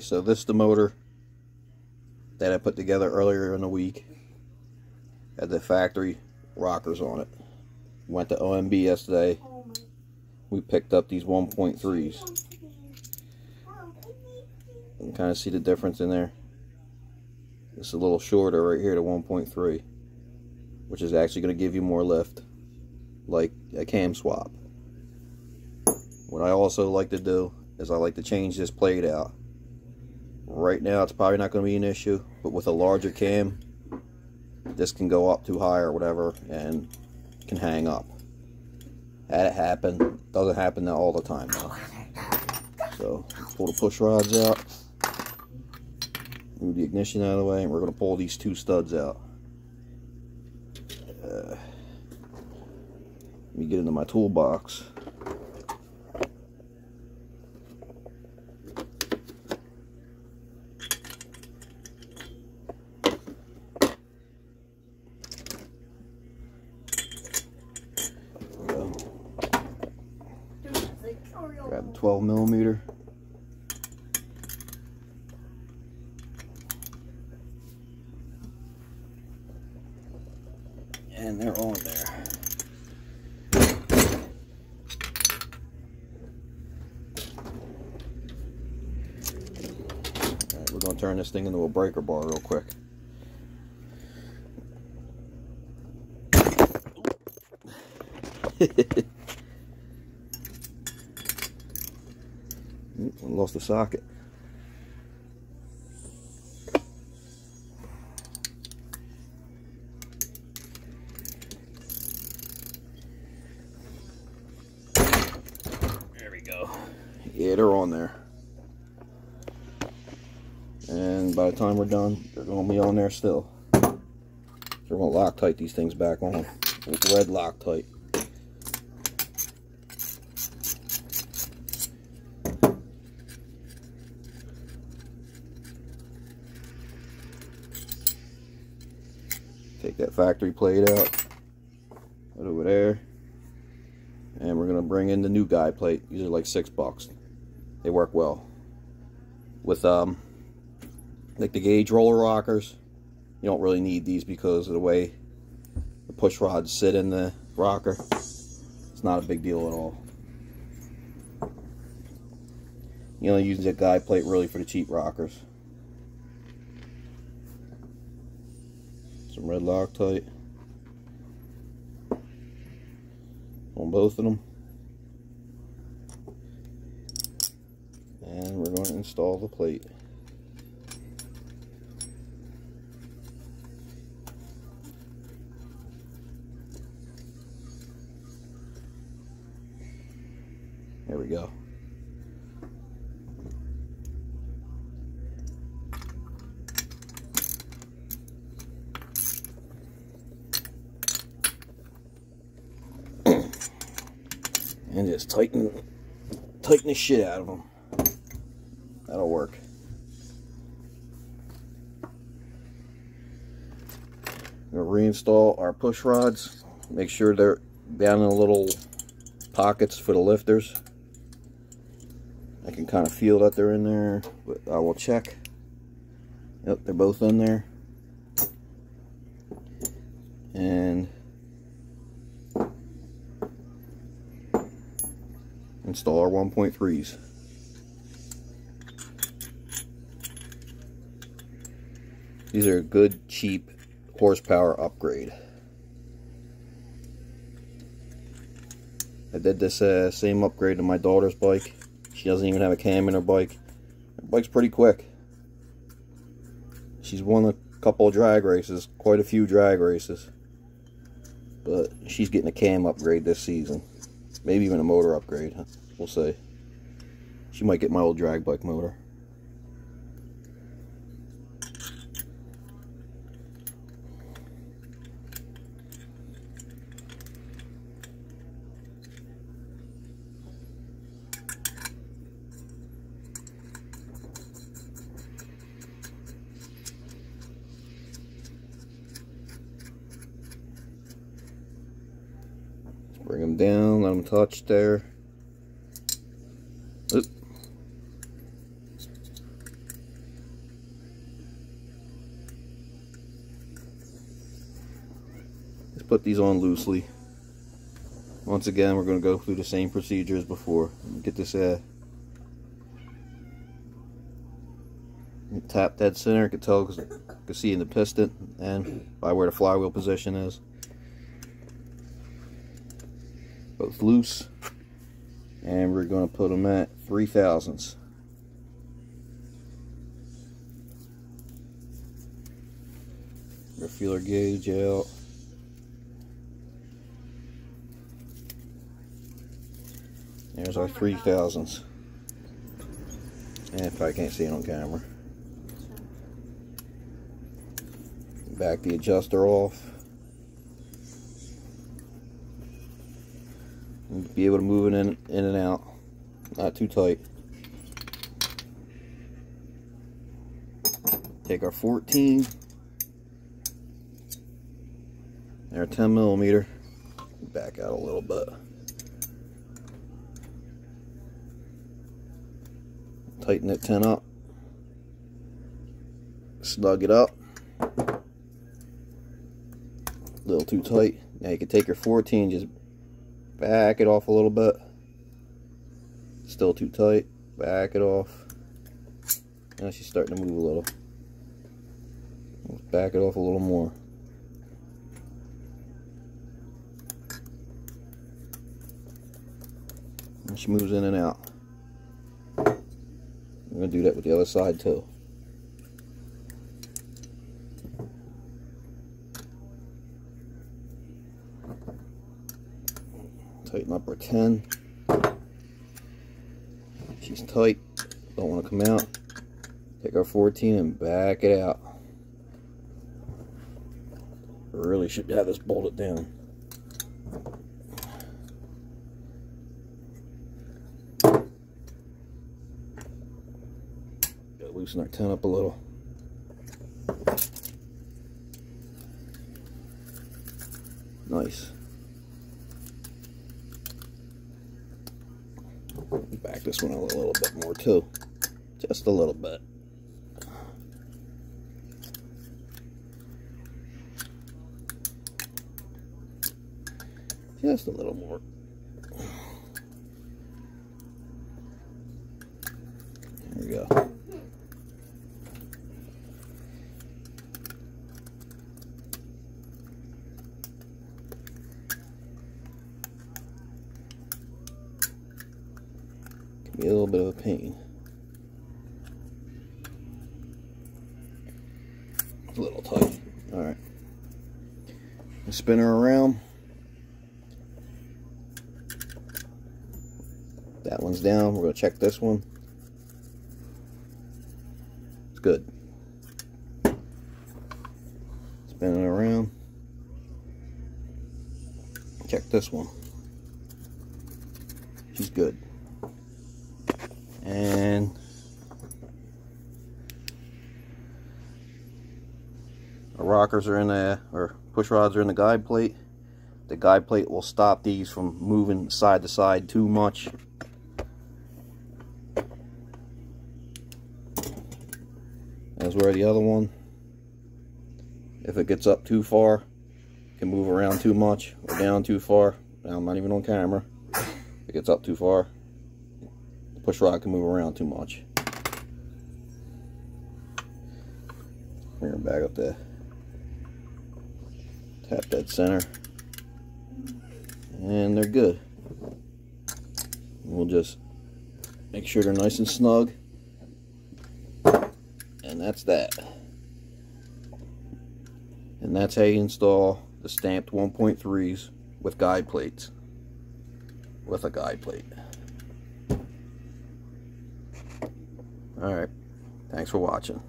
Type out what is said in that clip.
Okay, so this is the motor that I put together earlier in the week. Had the factory rockers on it. Went to OMB yesterday. We picked up these 1.3s. You can kind of see the difference in there. It's a little shorter right here to 1.3, which is actually going to give you more lift, like a cam swap. What I also like to do is I like to change this plate out. Right now it's probably not going to be an issue, but with a larger cam, this can go up too high or whatever and can hang up. Had it happen. Doesn't happen all the time though. So pull the push rods out, move the ignition out of the way, and we're going to pull these two studs out. Let me get into my toolbox. Grab the 12mm. And they're on there. Alright, we're going to turn this thing into a breaker bar real quick. I lost the socket. There we go. Yeah, they're on there. And by the time we're done, they're going to be on there still. So we're going to Loctite these things back on with red Loctite. Take that factory plate out, put it over there, and we're gonna bring in the new guide plate. These are like $6. They work well with like the gauge roller rockers. You don't really need these because of the way the push rods sit in the rocker. It's not a big deal at all. You only use that guide plate really for the cheap rockers. Some red Loctite on both of them, and we're going to install the plate. There we go. And just tighten the shit out of them. That'll work. We're gonna reinstall our push rods. Make sure they're down in the little pockets for the lifters. I can kind of feel that they're in there, but I will check. Yep, they're both in there. And install our 1.3s. These are a good, cheap horsepower upgrade. I did this same upgrade to my daughter's bike. She doesn't even have a cam in her bike. Her bike's pretty quick. She's won a couple of drag races, quite a few drag races. But she's getting a cam upgrade this season. Maybe even a motor upgrade. We'll see. She might get my old drag bike motor. Bring them down, let them touch there. Oop. put these on loosely. Once again, we're going to go through the same procedure as before. Get this tap dead center. You can tell because you can see in the piston and by where the flywheel position is. Both loose, and we're going to put them at 3 thousandths. Your feeler gauge out. There's our 3 thousandths. And if I can't see it on camera. Back the adjuster off. And be able to move it in and out. Not too tight. Take our 14. And our 10 millimeter. Back out a little bit. Tighten that 10 up. Snug it up. A little too tight. Now you can take your 14, just back it off a little bit. Still too tight. Back it off. Now she's starting to move a little. Let's back it off a little more. And she moves in and out. I'm going to do that with the other side too. Tighten up our 10. She's tight. Don't want to come out. Take our 14 and back it out. Really should have this bolted down. Gotta loosen our 10 up a little. Nice. Back this one a little bit more too. Just a little bit. Just a little more. There we go. Can be a little bit of a pain. It's a little tight. Alright. Spin her around. That one's down. We're going to check this one. It's good. Spin it around. Check this one. She's good. And our rockers are in the, or push rods are in the guide plate. The guide plate will stop these from moving side to side too much. As where the other one, if it gets up too far, it can move around too much or down too far. Now I'm not even on camera. If it gets up too far, the push rod can move around too much. Bring her back up there. Tap that center. And they're good. We'll just make sure they're nice and snug. And that's that. And that's how you install the stamped 1.3s with guide plates. With a guide plate. Alright. Thanks for watching.